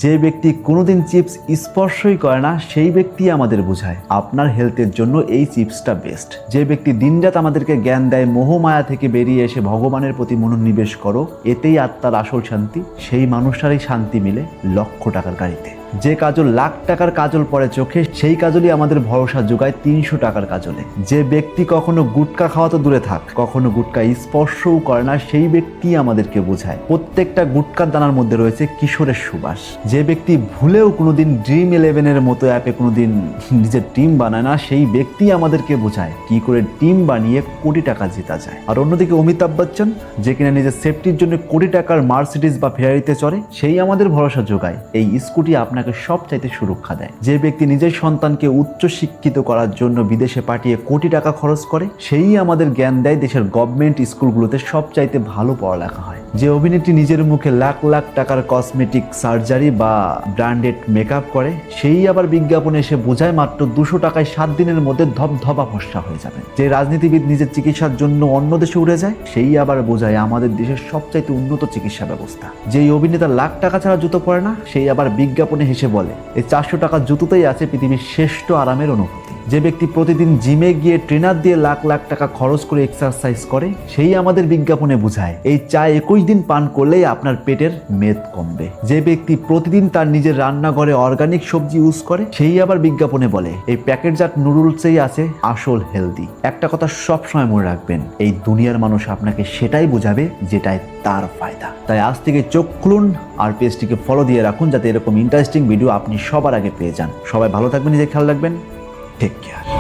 যে ব্যক্তি কোনোদিন চিপস স্পর্শই করে না সেই ব্যক্তি আমাদের বোঝায় আপনার হেলথের জন্য এই চিপসটা বেস্ট। যে ব্যক্তি দিনরাত আমাদেরকে জ্ঞান দেয় মোহমায়া থেকে বেরিয়ে এসে ভগবানের প্রতি মনোনিবেশ করো, এতেই আত্মার আসল শান্তি, সেই মানুষটারই শান্তি মিলে লক্ষ টাকার গাড়িতে। যে কাজল লাখ টাকার কাজল পরে চোখে, সেই কাজলই আমাদের ভরসা যোগায় 300 টাকার কাজলে। যে ব্যক্তি কখনো গুটকা খাওয়া তো দূরে থাক, কখনো গুটকা স্পর্শও করে না, সেই ব্যক্তি আমাদেরকে বোঝায় প্রত্যেকটা গুটকার দানার মধ্যে রয়েছে কিশোরের সুবাস। যে ব্যক্তি ভুলেও কোনোদিন Dream11-এর মতো অ্যাপে কোনোদিন নিজের টিম বানায় না, সেই ব্যক্তি আমাদেরকে বোঝায় কি করে টিম বানিয়ে কোটি টাকা জেতা যায়। আর অন্যদিকে অমিতাভ বচ্চন, যে কিনা নিজের সেফটির জন্য কোটি টাকার মার্সিডিজ বা ফেরারিতে চড়ে, সেই আমাদের ভরসা যোগায় এই স্কুটি আপনাকে সবচাইতে সুরক্ষা দেয়। যে ব্যক্তি নিজের সন্তানকে উচ্চ শিক্ষিত করার জন্য বিদেশে পাঠিয়ে কোটি টাকা খরচ করে, সেই আমাদের জ্ঞান দেয় দেশের গভর্নমেন্ট স্কুলগুলোতে সবচাইতে ভালো পড়ালেখা হয়। যে অভিনেত্রী নিজের মুখে লাখ লাখ টাকার কসমেটিক সার্জারি বা ব্র্যান্ডেড মেকআপ করে, সেই আবার বিজ্ঞাপনে এসে বোঝায় মাত্র 200 টাকায় 7 দিনের মধ্যে ধবধবা ফর্সা হয়ে যাবে। যে রাজনীতিবিদ নিজের চিকিৎসার জন্য অন্য দেশে উড়ে যায়, সেই আবার বোঝায় আমাদের দেশের সবচাইতে উন্নত চিকিৎসা ব্যবস্থা। যেই অভিনেতা লাখ টাকা ছাড়া জুতো পরে না, সেই আবার বিজ্ঞাপনে হেসে বলে এই 400 টাকার জুতোতেই আছে পৃথিবীর শ্রেষ্ঠ আরামের অনুভূতি। যে ব্যক্তি প্রতিদিন জিমে গিয়ে ট্রেনার দিয়ে লাখ লাখ টাকা খরচ করে এক্সারসাইজ করে, সেই আমাদের বিজ্ঞাপনে বোঝায় এই চা 21 দিন পান করলেই আপনার পেটের মেদ কমবে। যে ব্যক্তি প্রতিদিন তার নিজের রান্নাঘরে অর্গানিক সবজি ইউজ করে, সেই আবার বিজ্ঞাপনে বলে এই প্যাকেটজাত নুডলসেই আছে আসল হেলদি। একটা কথা সবসময় মনে রাখবেন, এই দুনিয়ার মানুষ আপনাকে সেটাই বোঝাবে যেটাই তার ফায়দা। তাই আজ থেকে চোখ খুলুন আর পেজটিকে ফলো দিয়ে রাখুন, যাতে এরকম ইন্টারেস্টিং ভিডিও আপনি সবার আগে পেয়ে যান। সবাই ভালো থাকবেন, নিজে খেয়াল রাখবেন। Take care.